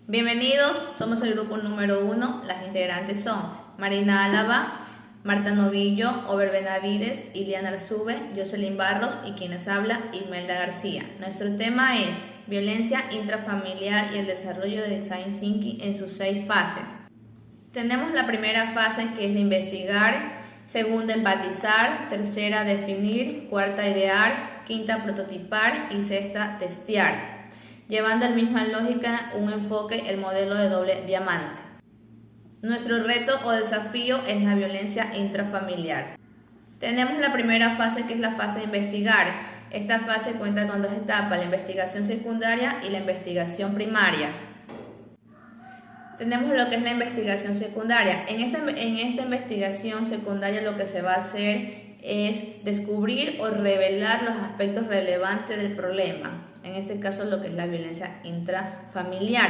Bienvenidos, somos el grupo número 1. Las integrantes son Marina Álava, Marta Novillo, Ober Benavides, Iliana Arzube, Jocelyn Barros y quienes habla, Imelda García. Nuestro tema es violencia intrafamiliar y el desarrollo de Design Thinking en sus 6 fases. Tenemos la primera fase, que es de investigar, segunda empatizar, tercera definir, cuarta idear, quinta prototipar y sexta testear, llevando en misma lógica un enfoque, el modelo de doble diamante. Nuestro reto o desafío es la violencia intrafamiliar. Tenemos la primera fase, que es la fase de investigar. Esta fase cuenta con 2 etapas, la investigación secundaria y la investigación primaria. Tenemos lo que es la investigación secundaria. En esta investigación secundaria lo que se va a hacer es descubrir o revelar los aspectos relevantes del problema. En este caso lo que es la violencia intrafamiliar.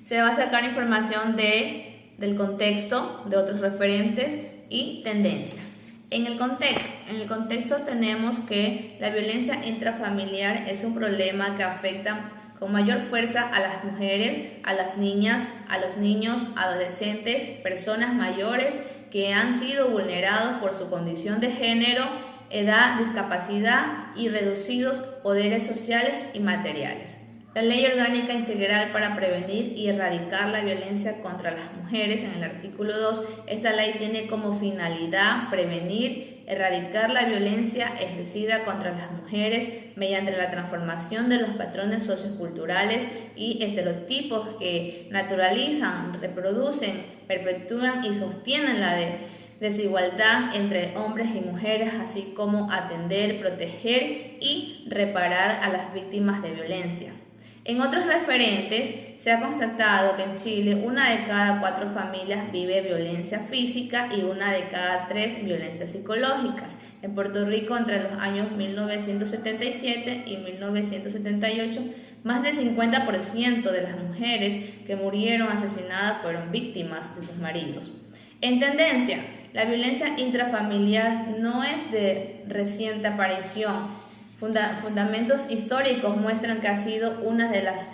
Se va a sacar información del contexto, de otros referentes y tendencias. En el contexto tenemos que la violencia intrafamiliar es un problema que afecta con mayor fuerza a las mujeres, a las niñas, a los niños, adolescentes, personas mayores que han sido vulnerados por su condición de género, edad, discapacidad y reducidos poderes sociales y materiales. La Ley Orgánica Integral para prevenir y erradicar la violencia contra las mujeres, en el artículo 2, esta ley tiene como finalidad prevenir, erradicar la violencia ejercida contra las mujeres mediante la transformación de los patrones socioculturales y estereotipos que naturalizan, reproducen, perpetúan y sostienen la desigualdad entre hombres y mujeres, así como atender, proteger y reparar a las víctimas de violencia. En otros referentes, se ha constatado que en Chile 1 de cada 4 familias vive violencia física y 1 de cada 3 violencias psicológicas. En Puerto Rico, entre los años 1977 y 1978, más del 50% de las mujeres que murieron asesinadas fueron víctimas de sus maridos. En tendencia, la violencia intrafamiliar no es de reciente aparición. Fundamentos históricos muestran que ha sido una de las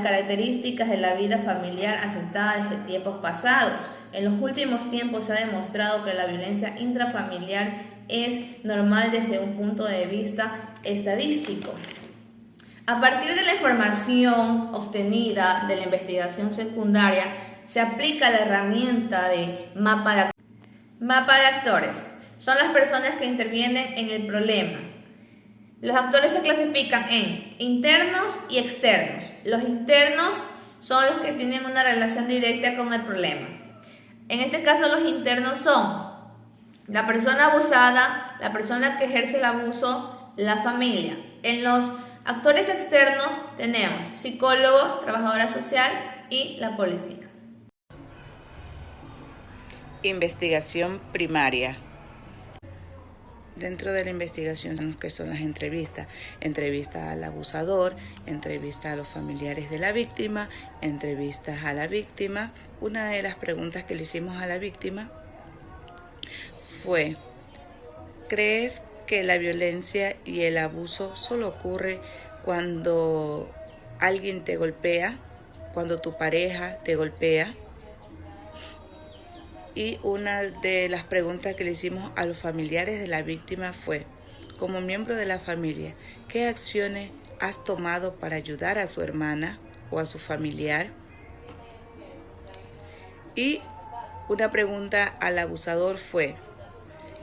características de la vida familiar aceptada desde tiempos pasados. En los últimos tiempos se ha demostrado que la violencia intrafamiliar es normal desde un punto de vista estadístico. A partir de la información obtenida de la investigación secundaria, se aplica la herramienta de mapa de actores. Son las personas que intervienen en el problema. Los actores se clasifican en internos y externos. Los internos son los que tienen una relación directa con el problema. En este caso, los internos son la persona abusada, la persona que ejerce el abuso, la familia. En los actores externos tenemos psicólogos, trabajadora social y la policía. Investigación primaria. Dentro de la investigación, que son las entrevistas al abusador, entrevistas a los familiares de la víctima, entrevistas a la víctima. Una de las preguntas que le hicimos a la víctima fue: ¿crees que la violencia y el abuso solo ocurre cuando alguien te golpea, cuando tu pareja te golpea? Y una de las preguntas que le hicimos a los familiares de la víctima fue: como miembro de la familia, ¿qué acciones has tomado para ayudar a su hermana o a su familiar? Y una pregunta al abusador fue: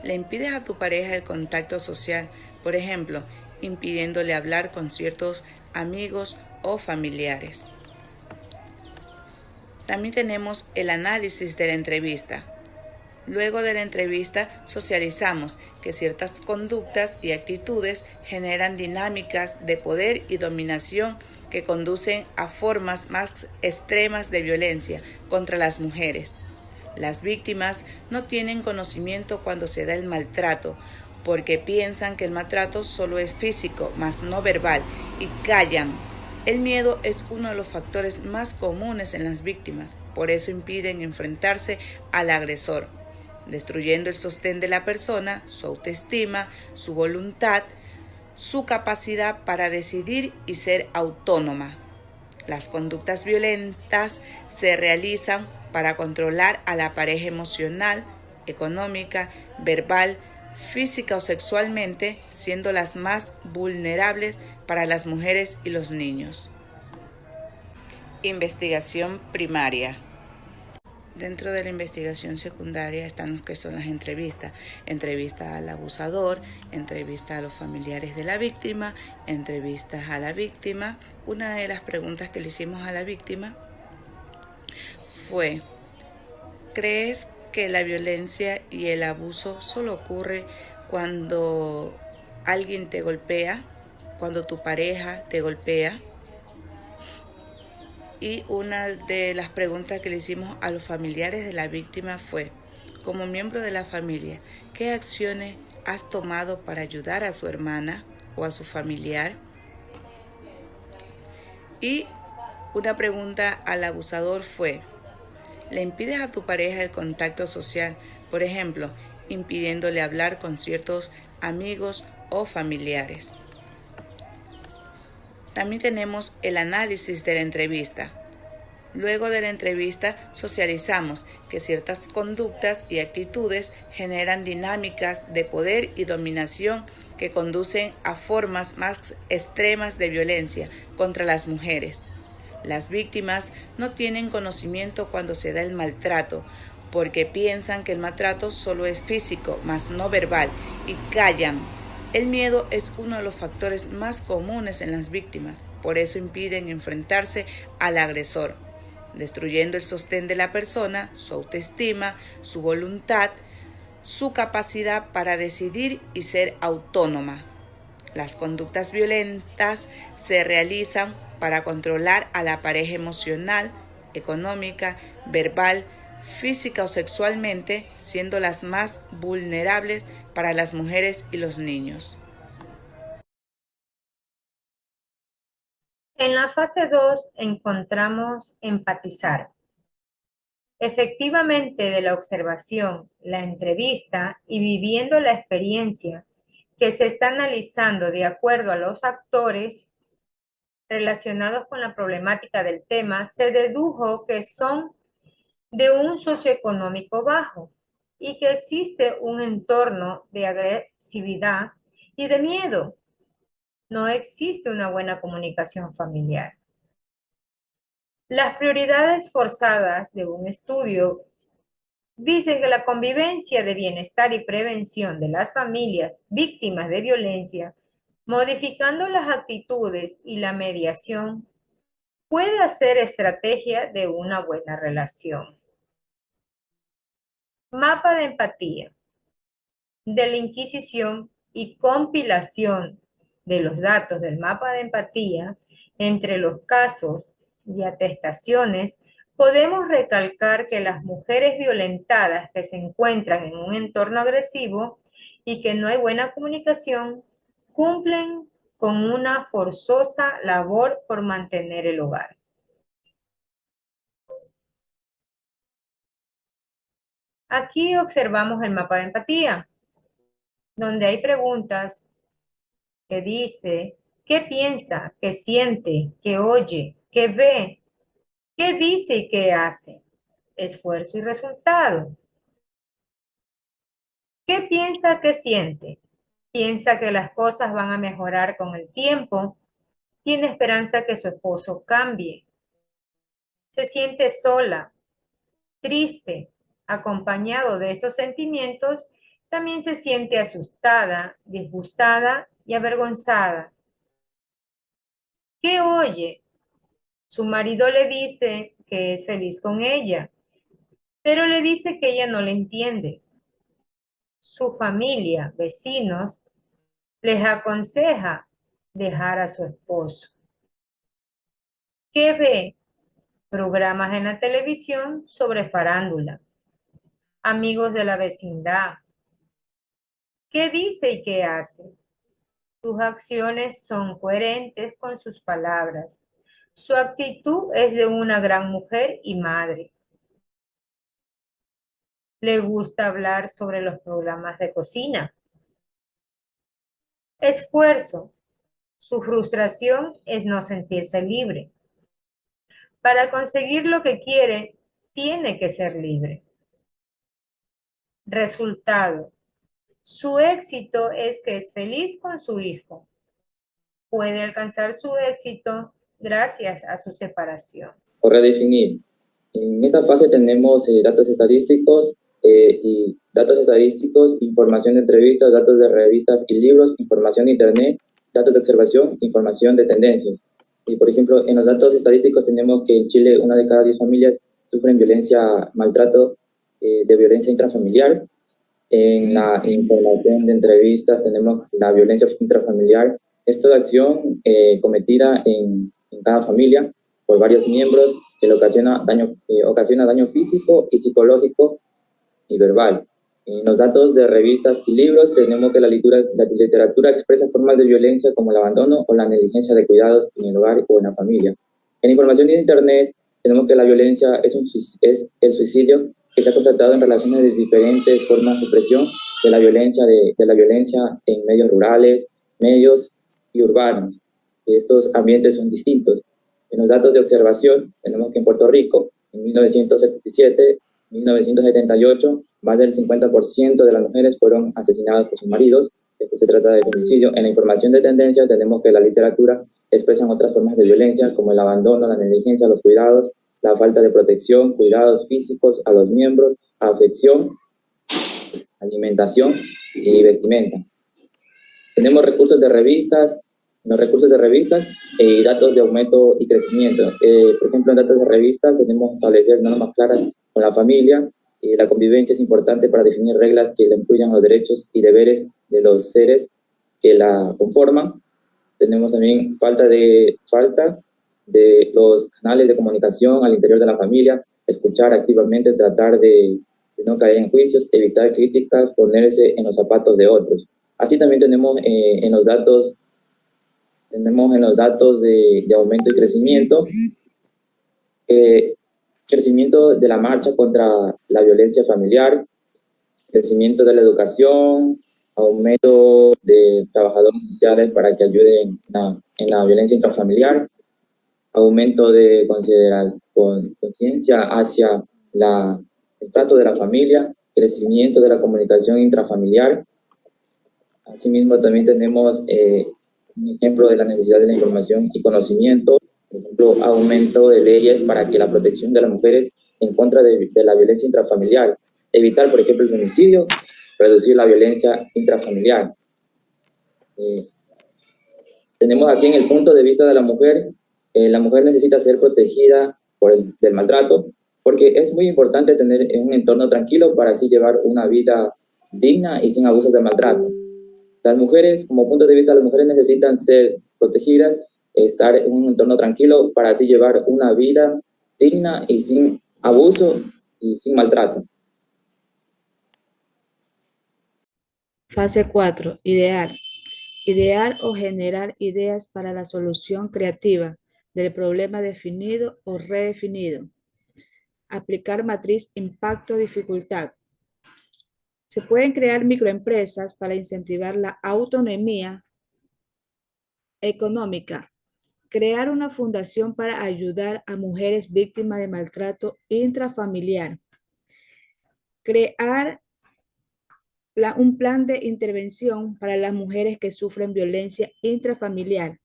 ¿le impides a tu pareja el contacto social? Por ejemplo, impidiéndole hablar con ciertos amigos o familiares. También tenemos el análisis de la entrevista. Luego de la entrevista socializamos que ciertas conductas y actitudes generan dinámicas de poder y dominación que conducen a formas más extremas de violencia contra las mujeres. Las víctimas no tienen conocimiento cuando se da el maltrato, porque piensan que el maltrato solo es físico, más no verbal, y callan. El miedo es uno de los factores más comunes en las víctimas, por eso impiden enfrentarse al agresor, destruyendo el sostén de la persona, su autoestima, su voluntad, su capacidad para decidir y ser autónoma. Las conductas violentas se realizan para controlar a la pareja emocional, económica, verbal, física o sexualmente, siendo las más vulnerables para las mujeres y los niños. Investigación primaria. Dentro de la investigación secundaria están los que son las entrevistas. Entrevistas al abusador, entrevistas a los familiares de la víctima, entrevistas a la víctima. Una de las preguntas que le hicimos a la víctima fue: ¿crees que la violencia y el abuso solo ocurre cuando alguien te golpea, cuando tu pareja te golpea? Y una de las preguntas que le hicimos a los familiares de la víctima fue: como miembro de la familia, ¿qué acciones has tomado para ayudar a su hermana o a su familiar? Y una pregunta al abusador fue: ¿le impides a tu pareja el contacto social? Por ejemplo, impidiéndole hablar con ciertos amigos o familiares. También tenemos el análisis de la entrevista. Luego de la entrevista socializamos que ciertas conductas y actitudes generan dinámicas de poder y dominación que conducen a formas más extremas de violencia contra las mujeres. Las víctimas no tienen conocimiento cuando se da el maltrato, porque piensan que el maltrato solo es físico, mas no verbal, y callan. El miedo es uno de los factores más comunes en las víctimas, por eso impiden enfrentarse al agresor, destruyendo el sostén de la persona, su autoestima, su voluntad, su capacidad para decidir y ser autónoma. Las conductas violentas se realizan para controlar a la pareja emocional, económica, verbal, física o sexualmente, siendo las más vulnerables para las mujeres y los niños. En la fase 2 encontramos empatizar. Efectivamente, de la observación, la entrevista y viviendo la experiencia que se está analizando de acuerdo a los actores relacionados con la problemática del tema, se dedujo que son de un socioeconómico bajo y que existe un entorno de agresividad y de miedo. No existe una buena comunicación familiar. Las prioridades forzadas de un estudio dicen que la convivencia de bienestar y prevención de las familias víctimas de violencia, modificando las actitudes y la mediación, puede ser estrategia de una buena relación. Mapa de empatía. De la Inquisición y compilación de los datos del mapa de empatía entre los casos y atestaciones, podemos recalcar que las mujeres violentadas que se encuentran en un entorno agresivo y que no hay buena comunicación, cumplen con una forzosa labor por mantener el hogar. Aquí observamos el mapa de empatía, donde hay preguntas que dice: ¿qué piensa? ¿Qué siente? ¿Qué oye? ¿Qué ve? ¿Qué dice y qué hace? Esfuerzo y resultado. ¿Qué piensa? ¿Qué siente? Piensa que las cosas van a mejorar con el tiempo. Tiene esperanza que su esposo cambie. Se siente sola, triste. Acompañado de estos sentimientos, también se siente asustada, disgustada y avergonzada. ¿Qué oye? Su marido le dice que es feliz con ella, pero le dice que ella no le entiende. Su familia, vecinos, les aconseja dejar a su esposo. ¿Qué ve? Programas en la televisión sobre farándula. Amigos de la vecindad. ¿Qué dice y qué hace? Sus acciones son coherentes con sus palabras. Su actitud es de una gran mujer y madre. Le gusta hablar sobre los programas de cocina. Esfuerzo. Su frustración es no sentirse libre. Para conseguir lo que quiere, tiene que ser libre. Resultado. Su éxito es que es feliz con su hijo. Puede alcanzar su éxito gracias a su separación. O redefinir. En esta fase tenemos datos estadísticos, información de entrevistas, datos de revistas y libros, información de internet, datos de observación, información de tendencias. Y por ejemplo, en los datos estadísticos tenemos que en Chile 1 de cada 10 familias sufren violencia, maltrato de violencia intrafamiliar. En la información de entrevistas tenemos la violencia intrafamiliar. Es toda acción cometida en cada familia por varios miembros que le ocasiona daño físico y psicológico y verbal. En los datos de revistas y libros tenemos que la literatura expresa formas de violencia como el abandono o la negligencia de cuidados en el hogar o en la familia. En información de internet tenemos que la violencia es el suicidio que se ha constatado en relaciones de diferentes formas de expresión de la violencia en medios rurales, medios y urbanos. Estos ambientes son distintos. En los datos de observación tenemos que en Puerto Rico, en 1977, 1978, más del 50% de las mujeres fueron asesinadas por sus maridos. Esto se trata de femicidio. En la información de tendencia tenemos que la literatura expresan otras formas de violencia como el abandono, la negligencia, los cuidados, la falta de protección, cuidados físicos a los miembros, afección, alimentación y vestimenta. Tenemos recursos de revistas, y datos de aumento y crecimiento. Por ejemplo, en datos de revistas tenemos que establecer normas claras con la familia. La convivencia es importante para definir reglas que incluyan los derechos y deberes de los seres que la conforman. Tenemos también falta de los canales de comunicación al interior de la familia, escuchar activamente, tratar de no caer en juicios, evitar críticas, ponerse en los zapatos de otros. Así también tenemos en los datos de aumento y crecimiento, crecimiento de la marcha contra la violencia familiar, crecimiento de la educación, aumento de trabajadores sociales para que ayuden en la violencia intrafamiliar, aumento de conciencia hacia el trato de la familia, crecimiento de la comunicación intrafamiliar. Asimismo, también tenemos un ejemplo de la necesidad de la información y conocimiento, por ejemplo, aumento de leyes para que la protección de las mujeres en contra de la violencia intrafamiliar, evitar, por ejemplo, el femicidio, reducir la violencia intrafamiliar. Tenemos aquí en el punto de vista de la mujer necesita ser protegida del maltrato, porque es muy importante tener un entorno tranquilo para así llevar una vida digna y sin abusos de maltrato. Las mujeres, como punto de vista, las mujeres necesitan ser protegidas, estar en un entorno tranquilo para así llevar una vida digna y sin abuso y sin maltrato. Fase 4. Idear. Idear o generar ideas para la solución creativa del problema definido o redefinido. Aplicar matriz impacto-dificultad. Se pueden crear microempresas para incentivar la autonomía económica. Crear una fundación para ayudar a mujeres víctimas de maltrato intrafamiliar. Crear un plan de intervención para las mujeres que sufren violencia intrafamiliar.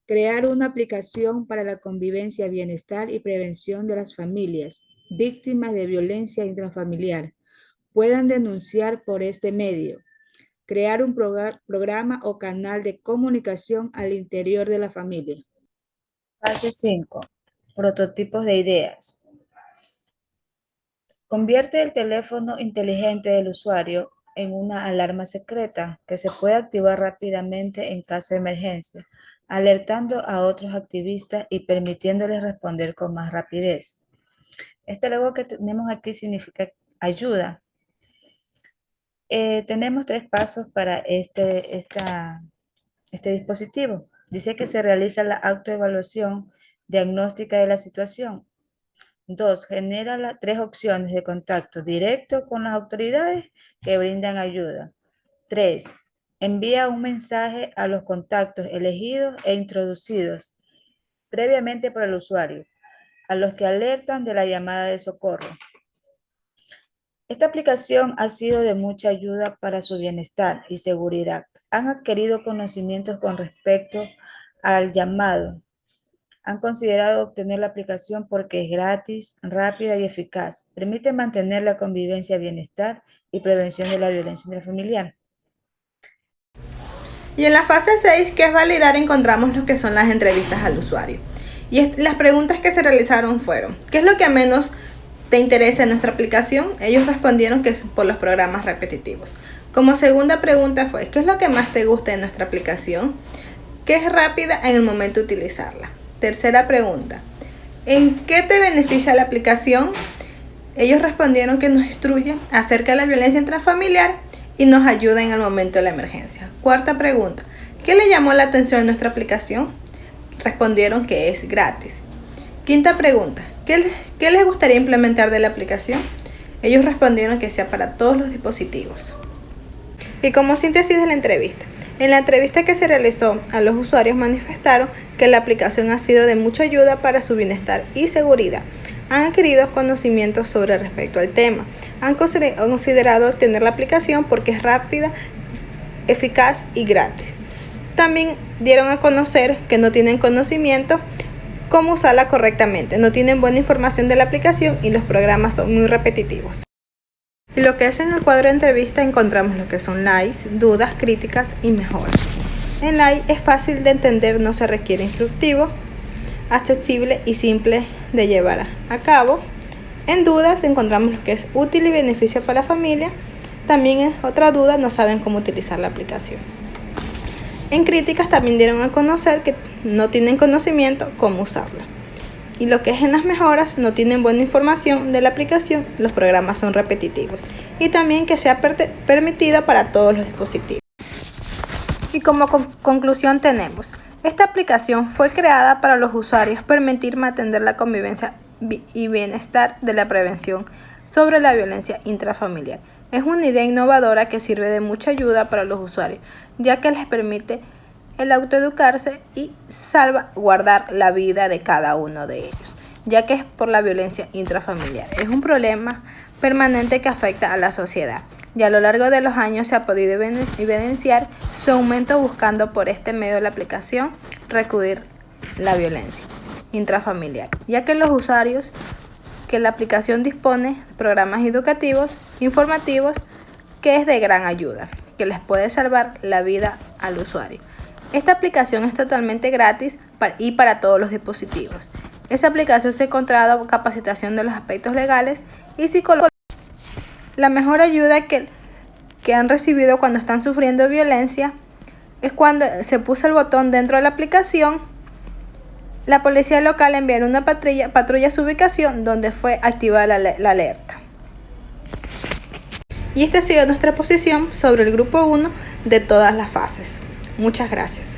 Crear una aplicación para la convivencia, bienestar y prevención de las familias víctimas de violencia intrafamiliar. Puedan denunciar por este medio. Crear un programa o canal de comunicación al interior de la familia. Fase 5. Prototipos de ideas. Convierte el teléfono inteligente del usuario en una alarma secreta que se puede activar rápidamente en caso de emergencia, alertando a otros activistas y permitiéndoles responder con más rapidez. Este logo que tenemos aquí significa ayuda. Tenemos 3 pasos para este dispositivo. Dice que se realiza la autoevaluación diagnóstica de la situación. 2. Genera las 3 opciones de contacto directo con las autoridades que brindan ayuda. 3. Envía un mensaje a los contactos elegidos e introducidos previamente por el usuario. a los que alertan de la llamada de socorro. Esta aplicación ha sido de mucha ayuda para su bienestar y seguridad. Han adquirido conocimientos con respecto al llamado. Han considerado obtener la aplicación porque es gratis, rápida y eficaz. Permite mantener la convivencia, bienestar y prevención de la violencia intrafamiliar. Y en la fase 6, que es validar, encontramos lo que son las entrevistas al usuario. Y las preguntas que se realizaron fueron: ¿qué es lo que a menos te interesa en nuestra aplicación? Ellos respondieron que es por los programas repetitivos. Como segunda pregunta fue: ¿qué es lo que más te gusta de nuestra aplicación? ¿Qué es rápida en el momento de utilizarla? Tercera pregunta: ¿en qué te beneficia la aplicación? Ellos respondieron que nos instruye acerca de la violencia intrafamiliar y nos ayuda en el momento de la emergencia. Cuarta pregunta: ¿qué le llamó la atención en nuestra aplicación? Respondieron que es gratis. Quinta pregunta: ¿qué les gustaría implementar de la aplicación? Ellos respondieron que sea para todos los dispositivos. Y como síntesis de la entrevista, en la entrevista que se realizó a los usuarios manifestaron que la aplicación ha sido de mucha ayuda para su bienestar y seguridad. Han adquirido conocimientos sobre respecto al tema. Han considerado obtener la aplicación porque es rápida, eficaz y gratis. También dieron a conocer que no tienen conocimiento cómo usarla correctamente, no tienen buena información de la aplicación y los programas son muy repetitivos. Y lo que es en el cuadro de entrevista encontramos lo que son likes, dudas, críticas y mejoras. En like es fácil de entender, no se requiere instructivo, accesible y simple de llevar a cabo. En dudas encontramos lo que es útil y beneficio para la familia. También es otra duda, no saben cómo utilizar la aplicación. En críticas también dieron a conocer que no tienen conocimiento cómo usarla. Y lo que es en las mejoras, no tienen buena información de la aplicación, los programas son repetitivos. Y también que sea permitida para todos los dispositivos. Y como conclusión tenemos: esta aplicación fue creada para los usuarios permitir mantener la convivencia y bienestar de la prevención sobre la violencia intrafamiliar. Es una idea innovadora que sirve de mucha ayuda para los usuarios, ya que les permite el autoeducarse y salvaguardar la vida de cada uno de ellos, ya que es por la violencia intrafamiliar. Es un problema permanente que afecta a la sociedad y a lo largo de los años se ha podido evidenciar su aumento buscando por este medio de la aplicación reducir la violencia intrafamiliar, ya que los usuarios que la aplicación dispone de programas educativos, informativos, que es de gran ayuda, que les puede salvar la vida al usuario. Esta aplicación es totalmente gratis y para todos los dispositivos. Esa aplicación se ha encontrado capacitación de los aspectos legales y psicológicos. La mejor ayuda que han recibido cuando están sufriendo violencia es cuando se puso el botón dentro de la aplicación. La policía local envió una patrulla a su ubicación donde fue activada la alerta. Y esta ha sido nuestra exposición sobre el grupo 1 de todas las fases. Muchas gracias.